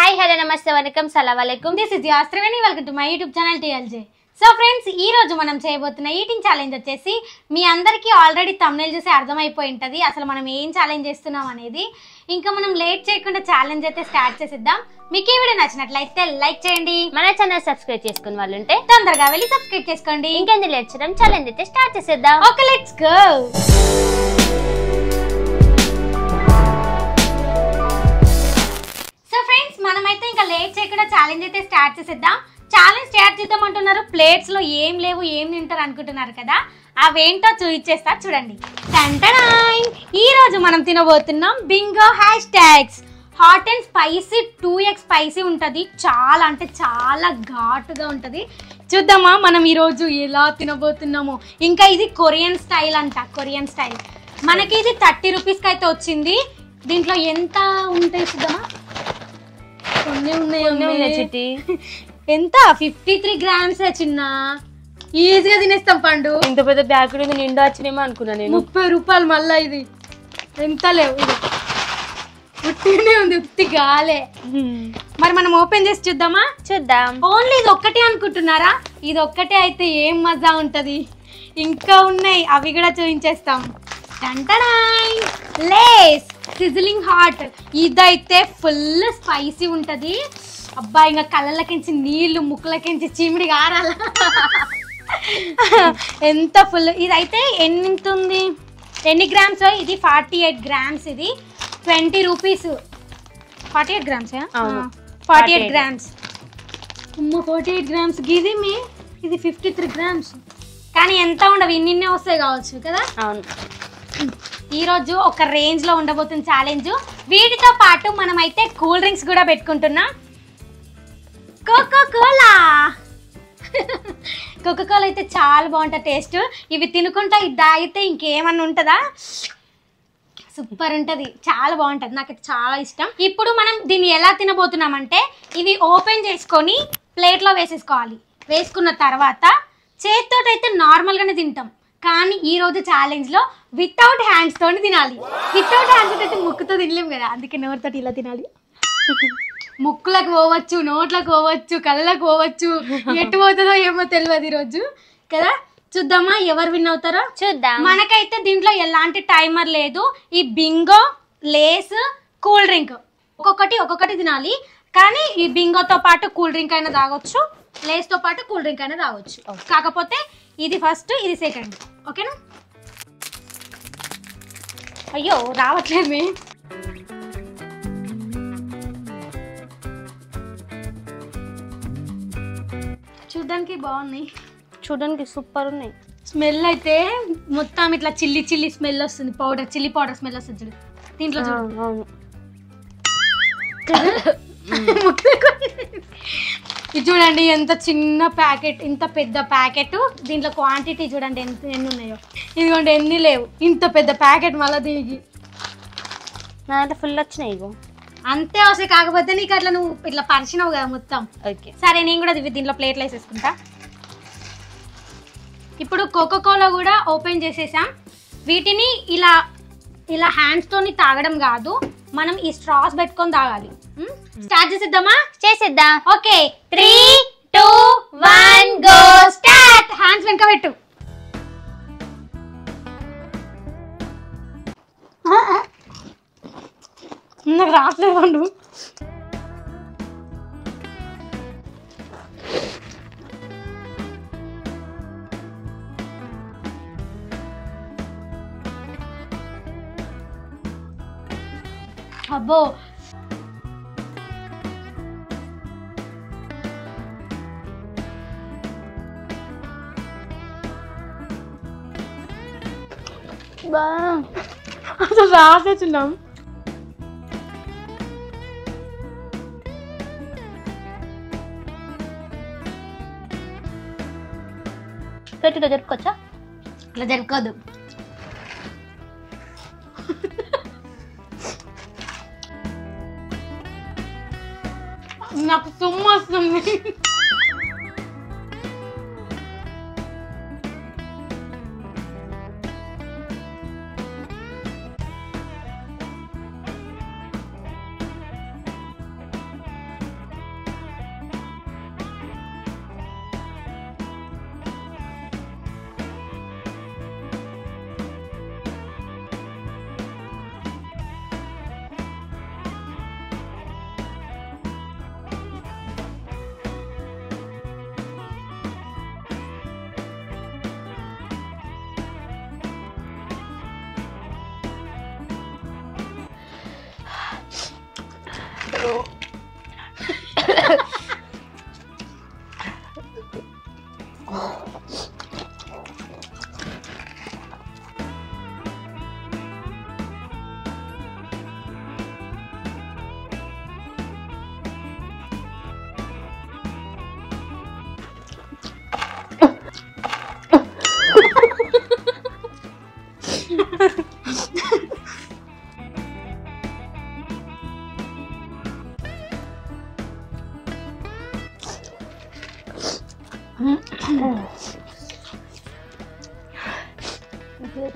Hi hello నమస్తే welcome సలాం అలైకుం this is your Triveni welcome to my YouTube channel TLJ. So friends, ఈ రోజు మనం చేయబోతున్న ఈటింగ్ ఛాలెంజ్ వచ్చేసి మీ అందరికీ ఆల్రెడీ థంబ్నెయిల్ చూసి అర్థమైపోయి ఉంటుంది అసలు మనం ఏం ఛాలెంజ్ చేస్తున్నాం అనేది. ఇంకా మనం లేట్ చేయకుండా ఛాలెంజ్ అయితే స్టార్ట్ చేసేద్దాం. మీకు ఈ వీడియో నచ్చినట్లయితే లైక్ చేయండి, మన ఛానల్ సబ్స్క్రైబ్ చేసుకున్న వాళ్ళు ఉంటే తొందరగా వెళ్ళి సబ్స్క్రైబ్ చేసుకోండి. ఇంకెందుకు లేట్ చేయడం, ఛాలెంజ్ అయితే స్టార్ట్ చేసేద్దాం. Okay, let's go. So friends, మనమైతే ఇంకా లేట్ చేయకుండా ఛాలెంజ్ అయితే స్టార్ట్ చేసేద్దాం. ఛాలెంజ్ స్టార్ట్ చేద్దాం అంటున్నారు, ప్లేట్స్ లో ఏం లేవు ఏం తింటారు అనుకుంటున్నారు కదా, అవేంటో చూపించేస్తా చూడంండి. ఈ రోజు మనం తినబోతున్నాం Bingo hashtags. Hot and spicy 2x spicy ఉంటుంది, చాలా అంటే చాలా ఘాటుగా ఉంటుంది. చూద్దామా మనం ఈరోజు ఎలా తినబోతున్నాము. ఇంకా ఇది కొరియన్ స్టైల్ అంట, కొరియన్ స్టైల్. మనకి ఇది 30 రూపీస్కి అయితే వచ్చింది. దీంట్లో ఎంత ఉంటాయి చూద్దామా. కొన్ని ఉన్నాయి చిట్టి. ఎంత 53 గ్రామ్స్ చిన్న, ఈజీగా తినేస్తాం పండు. ఇంత పెద్ద ప్యాకెట్ ఉంది, నిండా వచ్చినేమో అనుకున్నా నేను. 30 రూపాయలు మళ్ళా. ఇది ఎంత లేవు, ఇది ఉట్టిగానే ఉంది, ఉత్తి గాలే. మరి మనం ఓపెన్ చేసి చూద్దామా? చూద్దాం. ఓన్లీ ఇది ఒక్కటే అనుకుంటున్నారా? ఇది ఒక్కటే అయితే ఏం మజా ఉంటది. ఇంకా ఉన్నాయి, అవి కూడా చూపించేస్తాం. Lay's sizzling hot. ఇదైతే ఫుల్ స్పైసీ ఉంటది. అబ్బా, ఇంకా కళ్ళలకించి నీళ్లు, ముక్కులకించి చీమిడి గారాల. ఎంత ఫుల్. ఇదైతే ఎంత ఉంది, ఎన్ని గ్రామ్స్? ఇది 48 గ్రామ్స్. ఇది 20 రూపీస్. 48 grams, 48 grams. 48 గ్రామ్స్. ఇది 53 గ్రామ్స్. కానీ ఎంత ఉండవు, ఇన్నిన్నే వస్తాయి కావచ్చు కదా. అవును, ఈరోజు ఒక రేంజ్ లో ఉండబోతుంది ఛాలెంజ్. వీటితో పాటు మనం అయితే కూల్ డ్రింక్స్ కూడా పెట్టుకుంటున్నాం. కోకో కోలా అయితే చాలా బాగుంటుంది టేస్ట్. ఇవి తినుకుంటా ఇది తాగితే ఇంకేమన్నా ఉంటుందా, సూపర్ ఉంటుంది, చాలా బాగుంటుంది. నాకైతే చాలా ఇష్టం. ఇప్పుడు మనం దీన్ని ఎలా తినబోతున్నామంటే, ఇవి ఓపెన్ చేసుకొని ప్లేట్లో వేసేసుకోవాలి. వేసుకున్న తర్వాత చేతితో అయితే నార్మల్గానే తింటాం, కానీ ఈ రోజు ఛాలెంజ్ లో వితౌట్ హ్యాండ్స్ తోని తినాలి. వితౌట్ హ్యాండ్స్ అయితే ముక్కుతో తినలేము కదా, అందుకే నోరుతో ఇలా తినాలి. ముక్కులకు పోవచ్చు, నోట్లకు పోవచ్చు, కళ్ళకు పోవచ్చు, ఎటు పోతుందో ఏమో తెలియదు ఈరోజు కదా. చూద్దామా ఎవరు విన్ అవుతారో చూద్దాం. మనకైతే దీంట్లో ఎలాంటి టైమర్ లేదు. ఈ బింగో, లేస్, కూల్ డ్రింక్ ఒక్కొక్కటి తినాలి. కానీ ఈ బింగోతో పాటు కూల్ డ్రింక్ అయినా తాగొచ్చు, లేస్ తో పాటు కూల్ డ్రింక్ అయినా తాగొచ్చు. కాకపోతే ఇది ఫస్ట్, ఇది సెకండ్. ఓకేనా? అయ్యో రావట్లేదు మీ. చూడ్డానికి బాగున్నాయి, చూడడానికి సూపర్ ఉన్నాయి. స్మెల్ అయితే మొత్తం ఇట్లా చిల్లీ స్మెల్ వస్తుంది. చిల్లీ పౌడర్ స్మెల్ వస్తుంది చూడు దీంట్లో. ఇది చూడండి ఎంత చిన్న ప్యాకెట్, ఇంత పెద్ద ప్యాకెట్. దీంట్లో క్వాంటిటీ చూడండి ఎన్ని ఉన్నాయో. ఇదిగోండి ఎన్ని లేవు, ఇంత పెద్ద ప్యాకెట్. మళ్ళీ దీనికి నా అంటే ఫుల్ వచ్చినాయి. ఇగో అంతే వస్తాయి, కాకపోతే నీకు అట్లా నువ్వు ఇట్లా పరిచినావు కదా మొత్తం. ఓకే సరే, నేను కూడా దీంట్లో ప్లేట్లు వేసేసుకుంటా. ఇప్పుడు కోకో కోలా కూడా ఓపెన్ చేసేసాం. వీటిని ఇలా హ్యాండ్స్ తోని తాగడం కాదు, మనం ఈ స్ట్రాస్ పెట్టుకొని తాగాలి. స్టార్ట్ చేసేద్దామా? చేసేద్దాం. Okay, 3, 2, 1 go start. హ్యాండ్స్ వెనక పెట్టు. నాకు రావట్లేదు. అబ్బో, అసలు రాసేస్తున్నాం. పెట్టిలో జరుపుకోవచ్చా? అట్లా జరుపుకోదు. నాకు తుమ్ము వస్తుంది.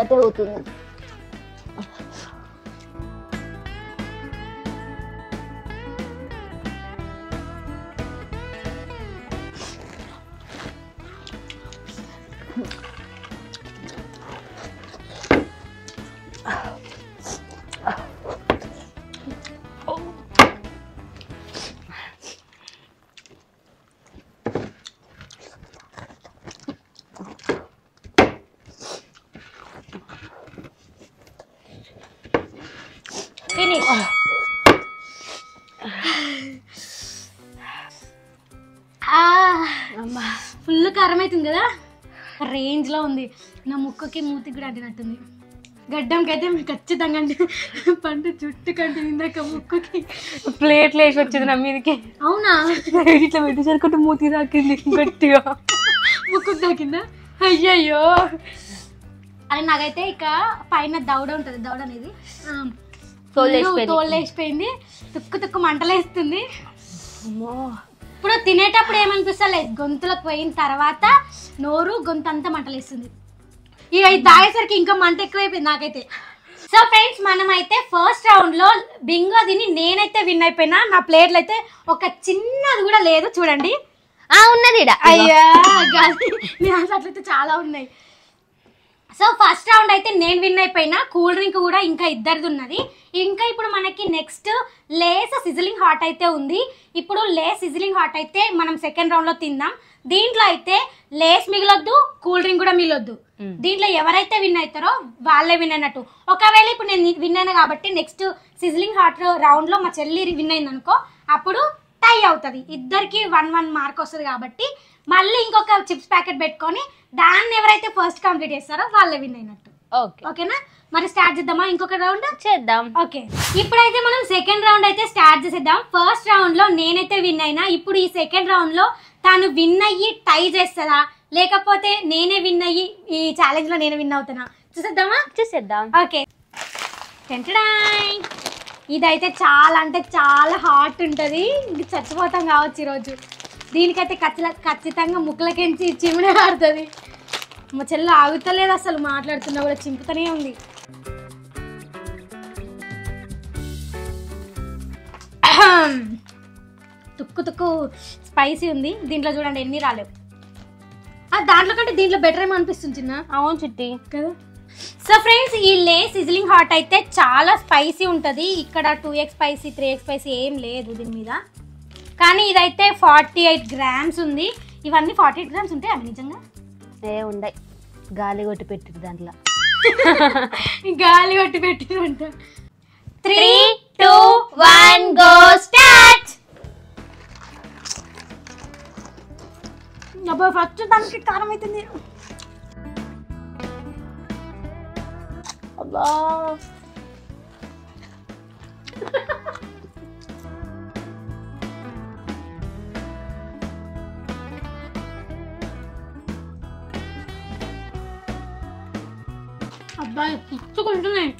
అటే అవుతుంది. ఫుల్ కారం అవుతుంది కదా, రేంజ్ లో ఉంది. నా ముక్కకి మూతికి కూడా అంటినట్టుంది. గడ్డంకి అయితే ఖచ్చితంగా పంట చుట్టు కంటి ఇందాక ముక్కుకి ప్లేట్లు వేసి వచ్చింది నా మీదకి. అవునా? ఇట్లా పెట్టేసరికి మూతి తాకింది గట్టిగా, ముక్కుకు తాకిందా? అయ్యయ్యో. అది నాకైతే ఇక పైన దౌడ ఉంటుంది, దౌడ అనేది తోలు వేసిపోయింది, తుక్కు తుక్కు మంటలేస్తుంది. ఇప్పుడు తినేటప్పుడు ఏమనిపిస్తలే, గొంతులకు పోయిన తర్వాత నోరు గొంతు అంతా మంటలేస్తుంది. ఇక ఇది తాగేసరికి ఇంకా మంట ఎక్కువైపోయింది నాకైతే. సో ఫ్రెండ్స్, మనమైతే ఫస్ట్ రౌండ్ లో బింగో తిని నేనైతే విన్ అయిపోయినా. నా ప్లేట్లు అయితే ఒక చిన్నది కూడా లేదు చూడండి. ఉన్నది. అయ్యా అట్లయితే చాలా ఉన్నాయి. సో ఫస్ట్ రౌండ్ అయితే నేను విన్ అయిపోయినా. కూల్ డ్రింక్ కూడా ఇంకా ఇద్దరిది ఉన్నది. ఇంకా ఇప్పుడు మనకి నెక్స్ట్ లేస్ సిజిలింగ్ హాట్ అయితే ఉంది. ఇప్పుడు లేస్ సిజిలింగ్ హాట్ అయితే మనం సెకండ్ రౌండ్ లో తిందాం. దీంట్లో అయితే లేస్ మిగలొద్దు, కూల్ డ్రింక్ కూడా మిగలొద్దు. దీంట్లో ఎవరైతే విన్ అవుతారో వాళ్ళే విన్ అయినట్టు. ఒకవేళ ఇప్పుడు నేను విన్ అయినా కాబట్టి నెక్స్ట్ సిజిలింగ్ హాట్ రౌండ్ లో మా చెల్లి విన్ అయింది అనుకో, అప్పుడు టై అవుతుంది. ఇద్దరికి 1-1 మార్క్ వస్తుంది కాబట్టి మళ్ళీ ఇంకొక చిప్స్ ప్యాకెట్ పెట్టుకొని దాన్ని ఎవరైతే ఫస్ట్ కంప్లీట్ చేస్తారో వాళ్ళే విన్ అయినట్టు. ఓకేనా? మరి స్టార్ట్ చేద్దామా? ఇంకొక రౌండ్ చేద్దాం. ఓకే, ఇప్పుడైతే మనం సెకండ్ రౌండ్ అయితే స్టార్ట్ చేసేద్దాం. ఫస్ట్ రౌండ్ లో నేనైతే విన్ అయినా. ఇప్పుడు ఈ సెకండ్ రౌండ్ లో తాను విన్ అయ్యి టై చేస్తుందా, లేకపోతే నేనే విన్ అయ్యి ఈ ఛాలెంజ్ లో నేనే విన్ అవుతానా చూసేద్దామా? చూసేద్దాం. ఓకే, ఇదైతే చాలా అంటే చాలా హాట్ ఉంటుంది. చచ్చిపోతాం కావచ్చు ఈరోజు. దీనికైతే ఖచ్చితంగా ముక్కలకెంచి చిమ్మునే ఆడుతుంది. మా చెల్లి ఆగుతలేదు అసలు, మాట్లాడుతున్నా కూడా చింపుతూనే ఉంది. తుక్కు తుక్కు స్పైసీ ఉంది. దీంట్లో చూడండి ఎన్ని రాలేవు. దాంట్లో కంటే దీంట్లో బెటర్ ఏమో అనిపిస్తుంది చిన్న. అవును చిట్టి కదా. సో ఫ్రెండ్స్, ఈ లేస్ సిజిలింగ్ హాట్ అయితే చాలా స్పైసీ ఉంటుంది. ఇక్కడ 2x స్పైసీ 3x స్పైసీ ఏం లేదు దీని మీద. కానీ ఇదైతే 48 గ్రామ్స్ ఉంది. ఇవన్నీ 48 గ్రామ్స్ ఉంటాయి అవి నిజంగా? ఉండయి, గాలి కొట్టి పెట్టిరు దాంట్లో. గాలి కొట్టి పెట్టిరు అంట. 3, 2, 1 గో స్టార్ట్. అబ్బా ఫస్ట్ దానికి కారం అవుతుంది. అబ్బా అబ్బాయి పుచ్చుకుంటున్నాయి.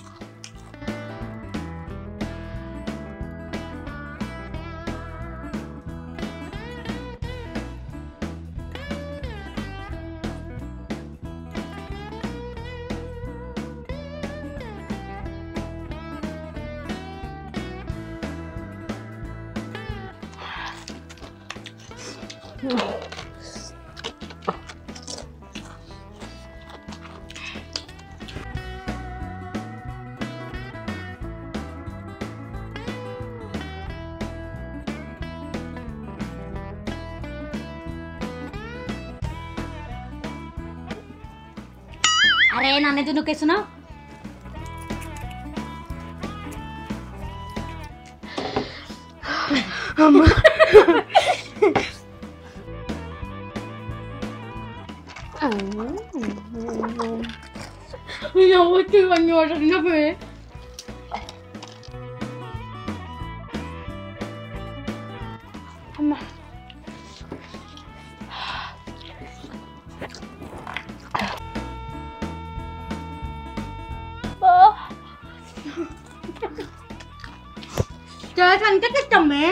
అరే నన్నైతే నొక్కేస్తున్నావు. అంతే ఇష్టమే.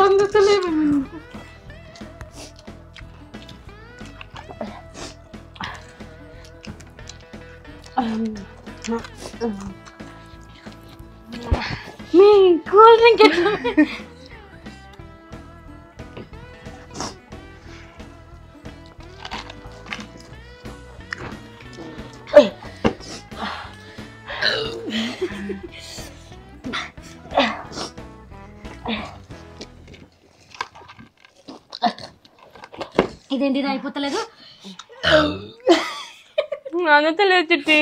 అందుతలేము. కూల్ డ్రింక్ ఇదేంటి ఇది అయిపోతలేదు. అందుతలేదు చిట్టి.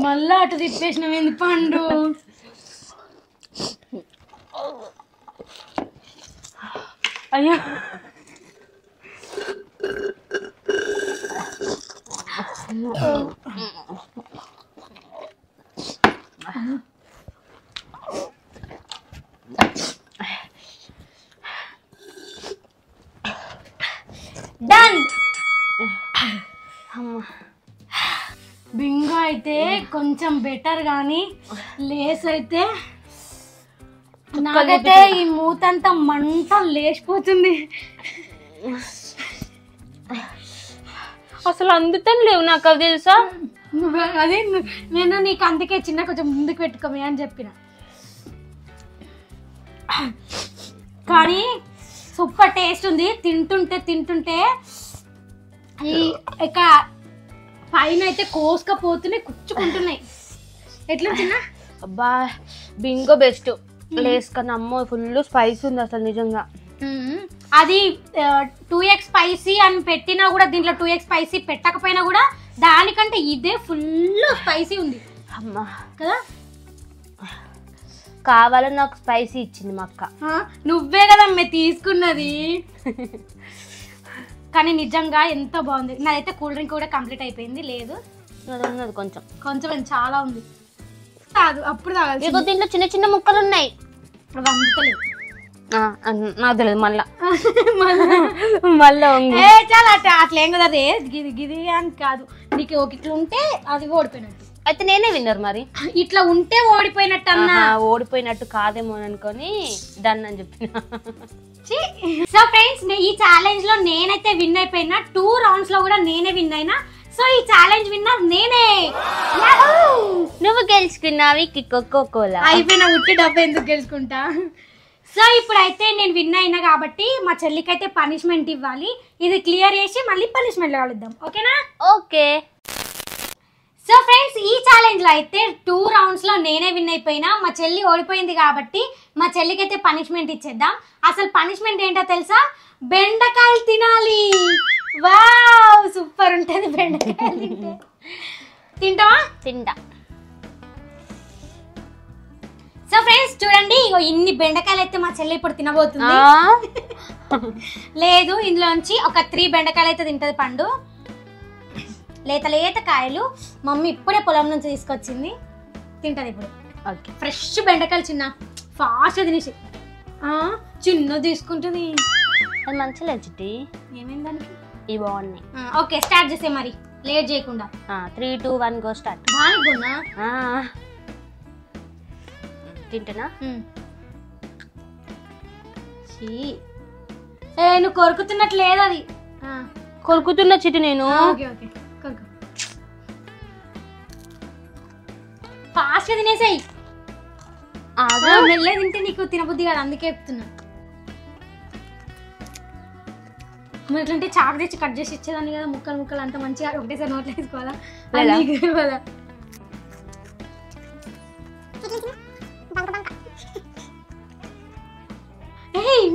మళ్ళా అటు తిప్పేసినవేంది పండు. అయ్యో డన్. బింగో అయితే కొంచెం బెటర్ కానీ లేస్ అయితే నాకైతే ఈ మూతంతా మంట లేచిపోతుంది. అసలు అందుతని లేవు నాకు, అది తెలుసా. అదే నేను నీకు అందుకే చిన్న కొంచెం ముందుకు పెట్టుకోమే అని చెప్పిన. కానీ సూపర్ టేస్ట్ ఉంది. తింటుంటే ఈ ఇక పైన అయితే కోసుకపోతున్నాయి, కుచ్చుకుంటున్నాయి. ఎట్లా చిన్న? అబ్బా బింగో బెస్ట్. లేస్ కన్నా అమ్మో ఫుల్ స్పైసీ ఉంది అసలు నిజంగా. అది 2x స్పైసీ అని పెట్టినా కూడా, దీంట్లో 2x స్పైసీ పెట్టకపోయినా కూడా దానికంటే ఇదే ఫుల్ స్పైసీ ఉంది అమ్మా కదా. కావాలని నాకు స్పైసీ ఇచ్చింది మా అక్క. నువ్వే కదా మే తీసుకున్నది. కానీ నిజంగా ఎంత బాగుంది. నాదైతే కూల్ డ్రింక్ కూడా కంప్లీట్ అయిపోయింది. లేదు ఉన్నది కొంచెం కొంచెం చాలా ఉంది. కాదు అప్పుడు తాగాలి. దీంట్లో చిన్న చిన్న ముక్కలు ఉన్నాయి. అవి అందుతలేవు. నాకు తెలియదు మళ్ళా మళ్ళా చాలా అట్లా ఏం కదా. గిది గిది అని కాదు, నీకు ఇట్లా ఉంటే అది ఓడిపోయినట్టు. అయితే నేనే విన్నర్ మరి. ఇట్లా ఉంటే ఓడిపోయినట్టు అన్నా. ఓడిపోయినట్టు కాదేమో అనుకొని డన్ అని చెప్పిన. సో ఫ్రెండ్స్, ఈ ఛాలెంజ్ లో నేనైతే విన్ అయిపోయినా. 2 రౌండ్స్ లో కూడా నేనే విన్ అయినా. సో ఈ ఛాలెంజ్ విన్నర్ నేనే. నువ్వు గెలుచుకున్నావి కోకోకోలా. అయిపోయినా ఉట్టి డబ్బు ఎందుకు గెలుచుకుంటా. సో ఇప్పుడైతే నేను విన్ అయినా కాబట్టి మా చెల్లికైతే పనిష్మెంట్ ఇవ్వాలి. ఇది క్లియర్ చేసి మళ్ళీ పనిష్మెంట్ కలుద్దాం. ఓకేనా? ఓకే. సో ఫ్రెండ్స్, ఈ ఛాలెంజ్ లో అయితే 2 రౌండ్స్ లో నేనే విన్ అయిపోయినా. మా చెల్లి ఓడిపోయింది కాబట్టి మా చెల్లికి అయితే పనిష్మెంట్ ఇచ్చేద్దాం. అసలు పనిష్మెంట్ ఏంటో తెలుసా? బెండకాయలు తినాలి. వావ్ సూపర్ ఉంటది బెండకాయలు తింటే. తింటావా? తింటా. సో ఫ్రెండ్స్ చూడండి, ఇగో ఇన్ని బెండకాయలు అయితే మా చెల్లి ఇప్పుడు తినబోతుంది. లేదు, ఇందులోంచి ఒక 3 బెండకాయలు అయితే తింటది పండు. లేత లేత కాయలు మమ్మీ ఇప్పుడే పొలం నుంచి తీసుకొచ్చింది. తింటది ఇప్పుడు. ఓకే. ఫ్రెష్ బెండకాయలు చిన్న ఫాస్ట్ తినేసి. చిన్న తీసుకుంటుంది. అది మంచిగా చిట్టి. ఏమైంది దానికి? ఇవి బాగున్నాయి. ఓకే స్టార్ట్ చేసే మరి లేట్ చేయకుండా. 3, 2, 1 గో స్టార్ట్. బాగున్నా తింటున్నా. నువ్వు కొరుకుతున్నట్టు లేదు అది. కొరుకుతున్న చిటి నేను. ఓకే ఓకే కొరుకు. ఫాస్ట్ తినేసాయి. మెల్లగా తింటే నీకు తినబుద్ధి కాదు, అందుకే చెప్తున్నా. మరి ఎట్లంటే చాకు తెచ్చి కట్ చేసి ఇచ్చేదాన్ని కదా, ముక్కలు ముక్కలు అంత మంచిగా ఒకటేసారి నోట్లో వేసుకోవాలా?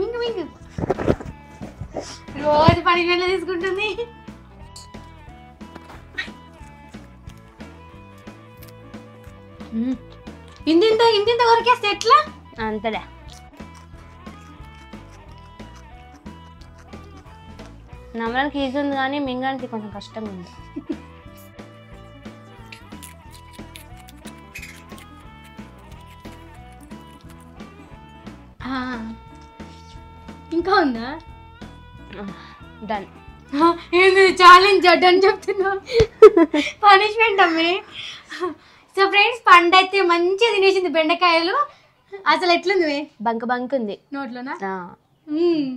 మింగు మింగు. రోజు 10 గంటలు తీసుకుంటుంది. ఇంత కొరికేస్తే ఎట్లా? అంతలే. నమ్మడానికి ఈజీ ఉంది కానీ మింగడానికి కొంచెం కష్టంగా ఉంది. ఇంకా ఉందా? డన్. ఏంది ఛాలెంజ్ డన్ చెప్తున్నా? పనిష్మెంట్ అమ్మే. సో ఫ్రెండ్స్, పండు అయితే మంచిగా తినేసింది బెండకాయలు. అసలు ఎట్లుంది? బంక్ బంక్ ఉంది నోట్లోనా?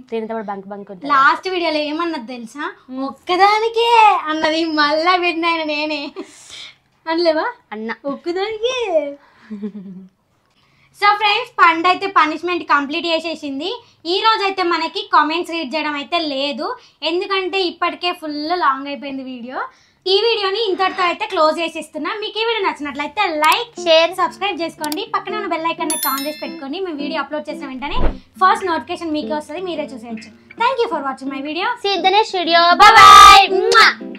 తినేటప్పుడు బంక్ బంక్ ఉంది. లాస్ట్ వీడియోలో ఏమన్నది తెలుసా? ఒక్కదానికే అన్నది, మళ్ళా పెట్టిన నేనే అనలేవా అన్న, ఒక్కదానికే. సో ఫ్రెండ్స్, పండు అయితే పనిష్మెంట్ కంప్లీట్ చేసేసింది. ఈ రోజు అయితే మనకి కామెంట్స్ రీడ్ చేయడం అయితే లేదు, ఎందుకంటే ఇప్పటికే ఫుల్ లాంగ్ అయిపోయింది వీడియో. ఈ వీడియోని ఇంతటితో అయితే క్లోజ్ చేసేస్తున్నా. మీకు ఈ వీడియో నచ్చినట్లయితే లైక్, షేర్, సబ్స్క్రైబ్ చేసుకోండి. పక్కన ఉన్న బెల్ ఐకాన్ అయితే ఆన్ చేసి పెట్టుకోండి. మేము వీడియో అప్లోడ్ చేసిన వెంటనే ఫస్ట్ నోటిఫికేషన్ మీకే వస్తుంది, మీరే చూసేయచ్చు. Thank you for watching my video. See you in the next video. Bye by.